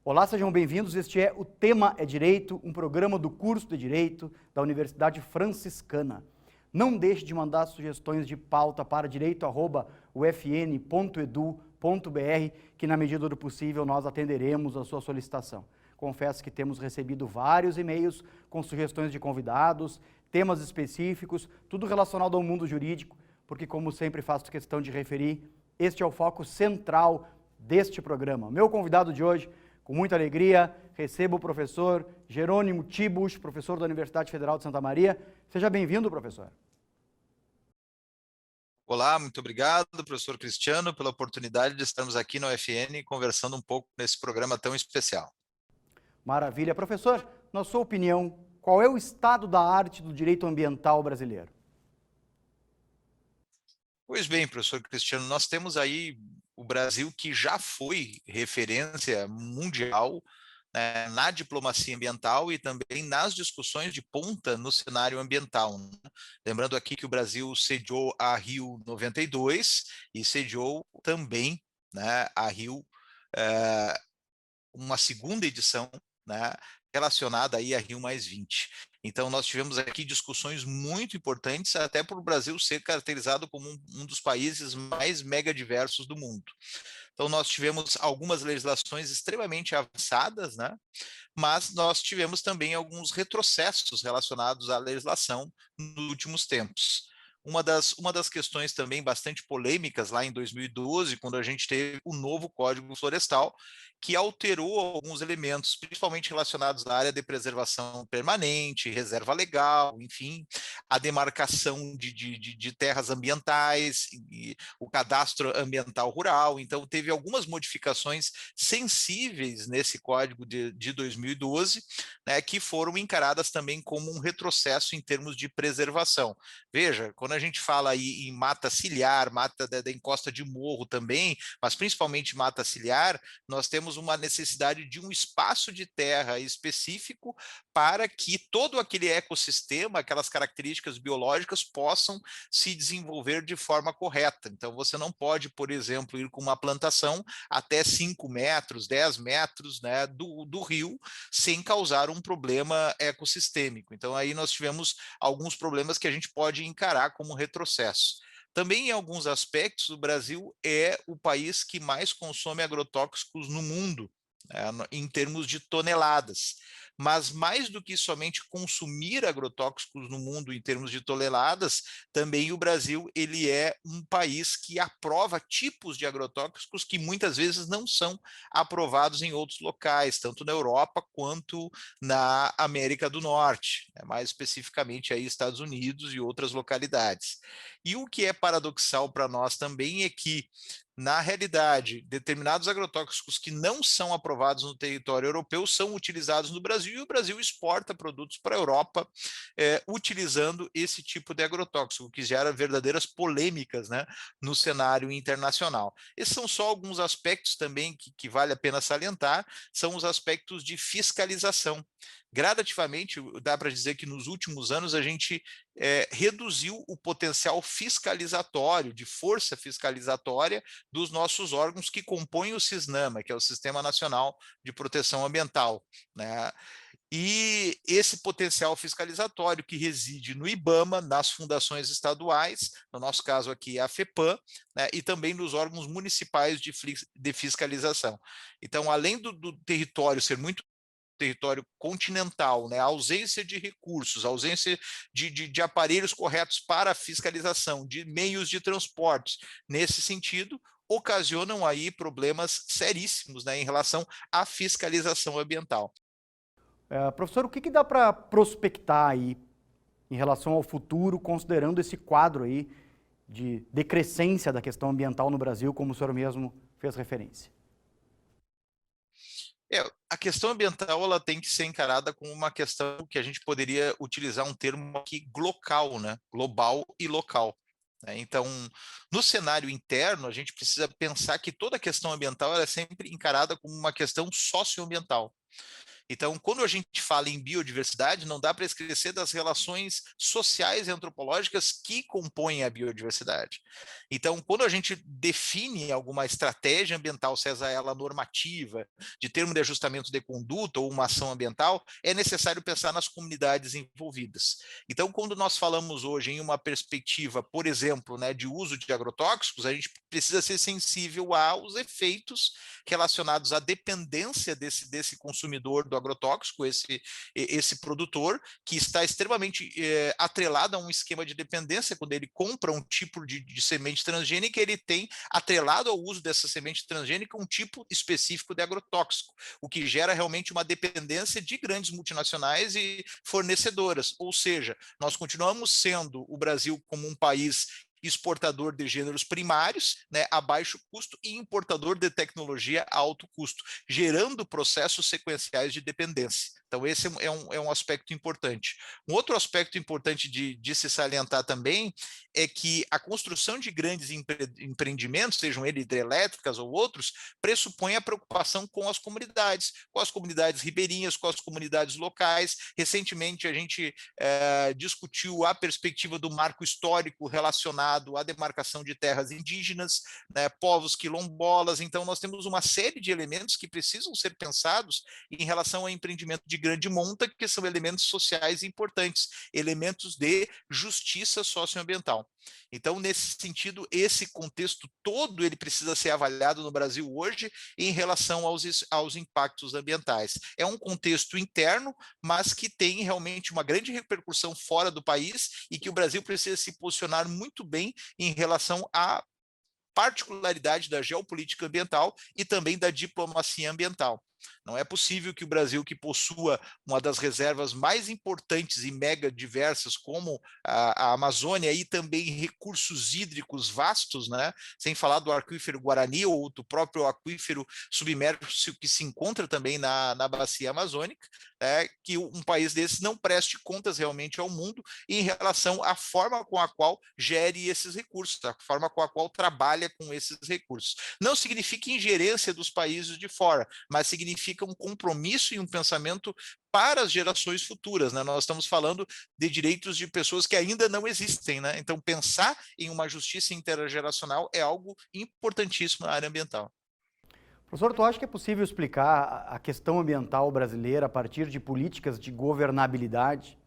Olá, sejam bem-vindos. Este é O Tema é Direito, um programa do curso de Direito da Universidade Franciscana. Não deixe de mandar sugestões de pauta para direito@ufn.edu.br, que na medida do possível nós atenderemos a sua solicitação. Confesso que temos recebido vários e-mails com sugestões de convidados, temas específicos, tudo relacionado ao mundo jurídico, porque como sempre faço questão de referir, este é o foco central deste programa. Meu convidado de hoje, com muita alegria, recebo o professor Jerônimo Tibus, professor da Universidade Federal de Santa Maria. Seja bem-vindo, professor. Olá, muito obrigado, professor Cristiano, pela oportunidade de estarmos aqui na UFN conversando um pouco nesse programa tão especial. Maravilha. Professor, na sua opinião, qual é o estado da arte do direito ambiental brasileiro? Pois bem, professor Cristiano, nós temos aí o Brasil que já foi referência mundial, né, na diplomacia ambiental e também nas discussões de ponta no cenário ambiental, né? Lembrando aqui que o Brasil sediou a Rio 92 e sediou também, né, a Rio, uma segunda edição, né, relacionada aí a Rio+20. Então, nós tivemos aqui discussões muito importantes, até por o Brasil ser caracterizado como um dos países mais megadiversos do mundo. Então, nós tivemos algumas legislações extremamente avançadas, né, mas nós tivemos também alguns retrocessos relacionados à legislação nos últimos tempos. Uma das questões também bastante polêmicas lá em 2012, quando a gente teve o novo Código Florestal, que alterou alguns elementos, principalmente relacionados à área de preservação permanente, reserva legal, enfim, a demarcação de terras ambientais, e o cadastro ambiental rural. Então, teve algumas modificações sensíveis nesse Código de 2012, né, que foram encaradas também como um retrocesso em termos de preservação. Veja, quando a gente fala aí em mata ciliar, mata da encosta de morro também, mas principalmente mata ciliar, nós temos uma necessidade de um espaço de terra específico para que todo aquele ecossistema, aquelas características biológicas possam se desenvolver de forma correta. Então, você não pode, por exemplo, ir com uma plantação até 5 metros, 10 metros, né, do rio, sem causar um problema ecossistêmico. Então, aí nós tivemos alguns problemas que a gente pode encarar como retrocesso. Também, em alguns aspectos, o Brasil é o país que mais consome agrotóxicos no mundo, né, em termos de toneladas. Mas mais do que somente consumir agrotóxicos no mundo em termos de toneladas, também o Brasil ele é um país que aprova tipos de agrotóxicos que muitas vezes não são aprovados em outros locais, tanto na Europa quanto na América do Norte, né, mais especificamente aí Estados Unidos e outras localidades. E o que é paradoxal para nós também é que, na realidade, determinados agrotóxicos que não são aprovados no território europeu são utilizados no Brasil e o Brasil exporta produtos para a Europa utilizando esse tipo de agrotóxico, que gera verdadeiras polêmicas, né, no cenário internacional. Esses são só alguns aspectos também que vale a pena salientar, são os aspectos de fiscalização. Gradativamente, dá para dizer que nos últimos anos a gente reduziu o potencial fiscalizatório, de força fiscalizatória dos nossos órgãos que compõem o SISNAMA, que é o Sistema Nacional de Proteção Ambiental, né? E esse potencial fiscalizatório que reside no IBAMA, nas fundações estaduais, no nosso caso aqui a FEPAM, né, e também nos órgãos municipais de fiscalização. Então, além do território ser muito território continental, né, a ausência de recursos, a ausência de aparelhos corretos para a fiscalização, de meios de transporte, nesse sentido, ocasionam aí problemas seríssimos, né, em relação à fiscalização ambiental. Professor, o que dá para prospectar aí em relação ao futuro, considerando esse quadro aí de decrescência da questão ambiental no Brasil, como o senhor mesmo fez referência? A questão ambiental ela tem que ser encarada como uma questão que a gente poderia utilizar um termo aqui glocal, né? Global e local, né? Então, no cenário interno, a gente precisa pensar que toda questão ambiental ela é sempre encarada como uma questão socioambiental. Então, quando a gente fala em biodiversidade, não dá para esquecer das relações sociais e antropológicas que compõem a biodiversidade. Então, quando a gente define alguma estratégia ambiental, seja ela normativa, de termo de ajustamento de conduta ou uma ação ambiental, é necessário pensar nas comunidades envolvidas. Então, quando nós falamos hoje em uma perspectiva, por exemplo, né, de uso de agrotóxicos, a gente precisa ser sensível aos efeitos relacionados à dependência desse consumidor do agrotóxico, esse produtor, que está extremamente atrelado a um esquema de dependência. Quando ele compra um tipo de semente transgênica, ele tem atrelado ao uso dessa semente transgênica um tipo específico de agrotóxico, o que gera realmente uma dependência de grandes multinacionais e fornecedoras. Ou seja, nós continuamos sendo o Brasil como um país exportador de gêneros primários, né, a baixo custo, e importador de tecnologia a alto custo, gerando processos sequenciais de dependência. Então, esse é um aspecto importante. Um outro aspecto importante de se salientar também é que a construção de grandes empreendimentos, sejam eles hidrelétricas ou outros, pressupõe a preocupação com as comunidades ribeirinhas, com as comunidades locais. Recentemente, a gente discutiu a perspectiva do marco histórico relacionado à demarcação de terras indígenas, né, povos quilombolas. Então, nós temos uma série de elementos que precisam ser pensados em relação ao empreendimento de grande monta, que são elementos sociais importantes, elementos de justiça socioambiental. Então, nesse sentido, esse contexto todo ele precisa ser avaliado no Brasil hoje em relação aos impactos ambientais. É um contexto interno, mas que tem realmente uma grande repercussão fora do país e que o Brasil precisa se posicionar muito bem em relação à particularidade da geopolítica ambiental e também da diplomacia ambiental. Não é possível que o Brasil, que possua uma das reservas mais importantes e mega diversas, como a Amazônia, e também recursos hídricos vastos, né? Sem falar do aquífero Guarani ou do próprio aquífero submerso que se encontra também na bacia amazônica, que um país desse não preste contas realmente ao mundo em relação à forma com a qual gere esses recursos, a forma com a qual trabalha com esses recursos. Não significa ingerência dos países de fora, mas significa um compromisso e um pensamento para as gerações futuras, né? Nós estamos falando de direitos de pessoas que ainda não existem, né? Então, pensar em uma justiça intergeracional é algo importantíssimo na área ambiental. Professor, tu acha que é possível explicar a questão ambiental brasileira a partir de políticas de governabilidade?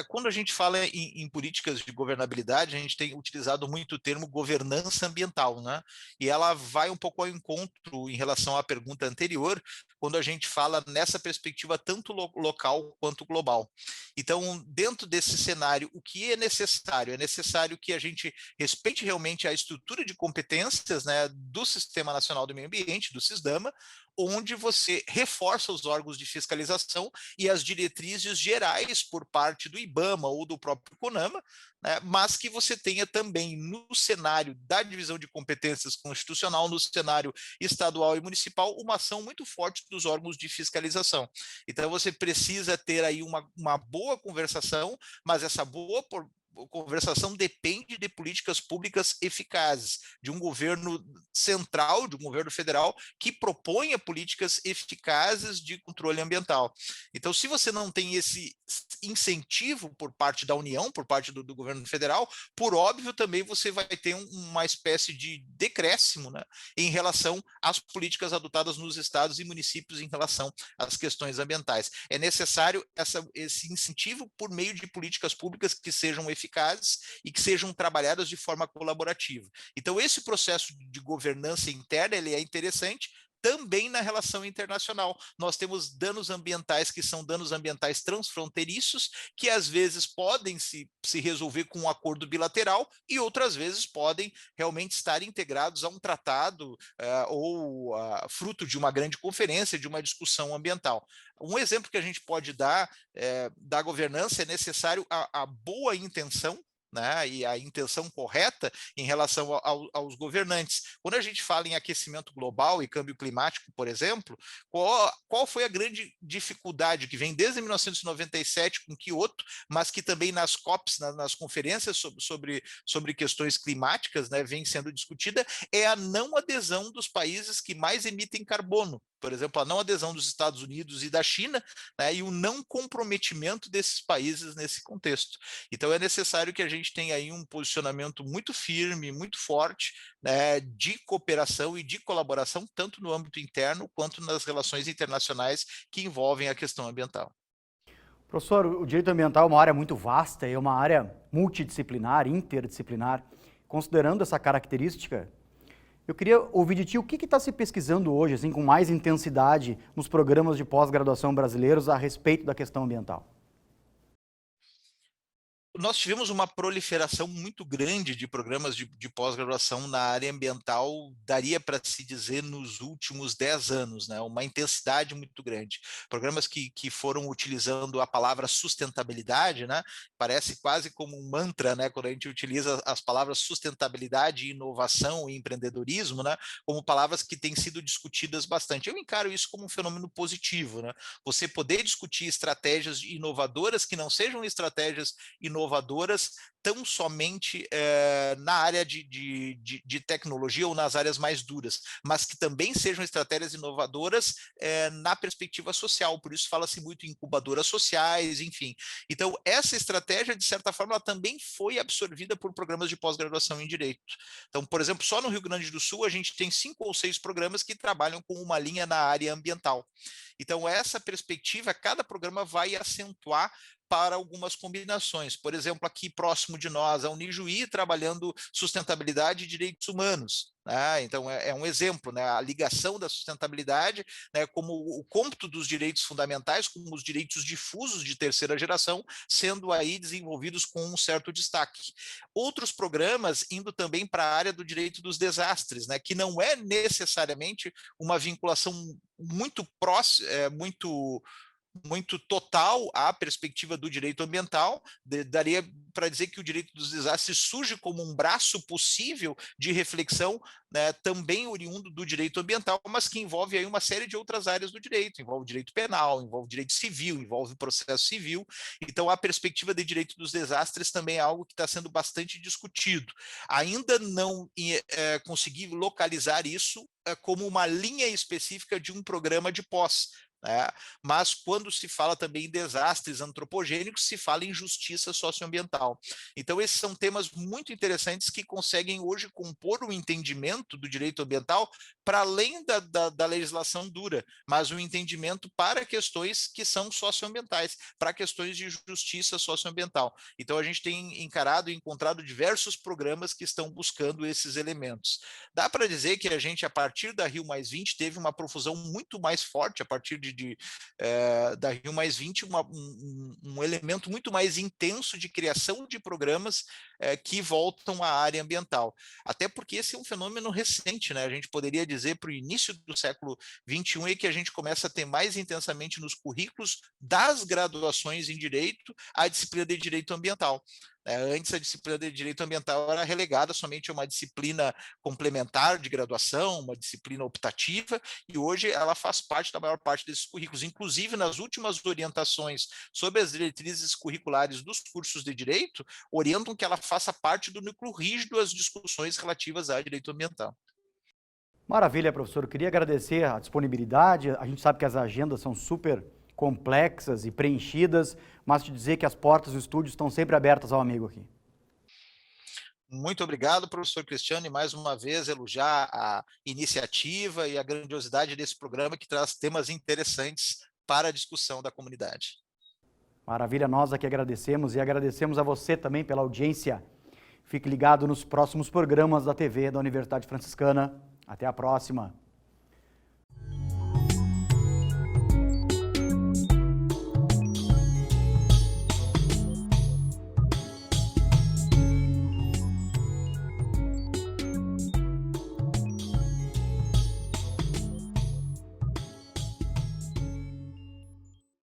Quando a gente fala em políticas de governabilidade, a gente tem utilizado muito o termo governança ambiental, né? E ela vai um pouco ao encontro em relação à pergunta anterior, quando a gente fala nessa perspectiva tanto local quanto global. Então, dentro desse cenário, o que é necessário? É necessário que a gente respeite realmente a estrutura de competências, né, do Sistema Nacional do Meio Ambiente, do SISDAMA, onde você reforça os órgãos de fiscalização e as diretrizes gerais por parte do IBAMA ou do próprio CONAMA, né, mas que você tenha também no cenário da divisão de competências constitucional, no cenário estadual e municipal, uma ação muito forte dos órgãos de fiscalização. Então você precisa ter aí uma boa conversação, mas essa boa conversação depende de políticas públicas eficazes, de um governo central, de um governo federal, que proponha políticas eficazes de controle ambiental. Então, se você não tem esse incentivo por parte da União, por parte do governo federal, por óbvio, também você vai ter uma espécie de decréscimo, né, em relação às políticas adotadas nos estados e municípios em relação às questões ambientais. É necessário esse incentivo por meio de políticas públicas que sejam eficazes e que sejam trabalhadas de forma colaborativa. Então, esse processo de governança interna ele é interessante, também na relação internacional. Nós temos danos ambientais que são danos ambientais transfronteiriços, que às vezes podem se resolver com um acordo bilateral e outras vezes podem realmente estar integrados a um tratado ou fruto de uma grande conferência, de uma discussão ambiental. Um exemplo que a gente pode dar da governança é necessário a boa intenção, né, e a intenção correta em relação aos governantes. Quando a gente fala em aquecimento global e câmbio climático, por exemplo, qual foi a grande dificuldade que vem desde 1997 com Kyoto, mas que também nas COPs, nas conferências sobre questões climáticas, né, vem sendo discutida, é a não adesão dos países que mais emitem carbono. por exemplo, a não adesão dos Estados Unidos e da China, né, e o não comprometimento desses países nesse contexto. Então é necessário que a gente tenha aí um posicionamento muito firme, muito forte, né, de cooperação e de colaboração, tanto no âmbito interno quanto nas relações internacionais que envolvem a questão ambiental. Professor, o direito ambiental é uma área muito vasta, é uma área multidisciplinar, interdisciplinar. Considerando essa característica, eu queria ouvir de ti o que está se pesquisando hoje, assim, com mais intensidade nos programas de pós-graduação brasileiros a respeito da questão ambiental. Nós tivemos uma proliferação muito grande de programas de pós-graduação na área ambiental, daria para se dizer, nos últimos 10 anos, né? Uma intensidade muito grande. Programas que foram utilizando a palavra sustentabilidade, né? Parece quase como um mantra, né? Quando a gente utiliza as palavras sustentabilidade, inovação e empreendedorismo, né? Como palavras que têm sido discutidas bastante. Eu encaro isso como um fenômeno positivo, né? Você poder discutir estratégias inovadoras que não sejam estratégias inovadoras tão somente na área de tecnologia ou nas áreas mais duras, mas que também sejam estratégias inovadoras na perspectiva social. Por isso fala-se muito em incubadoras sociais, enfim. Então, essa estratégia, de certa forma, ela também foi absorvida por programas de pós-graduação em Direito. Então, por exemplo, só no Rio Grande do Sul, a gente tem 5 ou 6 programas que trabalham com uma linha na área ambiental. Então, essa perspectiva, cada programa vai acentuar para algumas combinações. Por exemplo, aqui próximo de nós, a Unijuí trabalhando sustentabilidade e direitos humanos. Né? Então, é um exemplo, né? A ligação da sustentabilidade, né, como o cômputo dos direitos fundamentais, como os direitos difusos de terceira geração, sendo aí desenvolvidos com um certo destaque. Outros programas indo também para a área do direito dos desastres, né, que não é necessariamente uma vinculação muito próxima, muito total à perspectiva do direito ambiental. Daria para dizer que o direito dos desastres surge como um braço possível de reflexão, né, também oriundo do direito ambiental, mas que envolve aí uma série de outras áreas do direito, envolve direito penal, envolve direito civil, envolve processo civil. Então a perspectiva de direito dos desastres também é algo que está sendo bastante discutido. Ainda não consegui localizar isso como uma linha específica de um programa de pós, né? Mas quando se fala também em desastres antropogênicos, se fala em justiça socioambiental. Então esses são temas muito interessantes que conseguem hoje compor o entendimento do direito ambiental para além da legislação dura, mas o entendimento para questões que são socioambientais, para questões de justiça socioambiental. Então a gente tem encarado e encontrado diversos programas que estão buscando esses elementos. Dá para dizer que a gente, a partir da Rio+20, teve uma profusão muito mais forte, a partir da Rio+20, um elemento muito mais intenso de criação de programas que voltam à área ambiental. Até porque esse é um fenômeno recente, né? A gente poderia dizer para o início do século XXI que a gente começa a ter mais intensamente nos currículos das graduações em Direito a disciplina de Direito Ambiental. Antes, a disciplina de Direito Ambiental era relegada somente a uma disciplina complementar de graduação, uma disciplina optativa, e hoje ela faz parte da maior parte desses currículos. Inclusive, nas últimas orientações sobre as diretrizes curriculares dos cursos de Direito, orientam que ela faça parte do núcleo rígido das discussões relativas a direito ambiental. Maravilha, professor. Eu queria agradecer a disponibilidade. A gente sabe que as agendas são super complexas e preenchidas, mas te dizer que as portas do estúdio estão sempre abertas ao amigo aqui. Muito obrigado, professor Cristiano, e mais uma vez elogiar a iniciativa e a grandiosidade desse programa que traz temas interessantes para a discussão da comunidade. Maravilha, nós aqui agradecemos e agradecemos a você também pela audiência. Fique ligado nos próximos programas da TV da Universidade Franciscana. Até a próxima.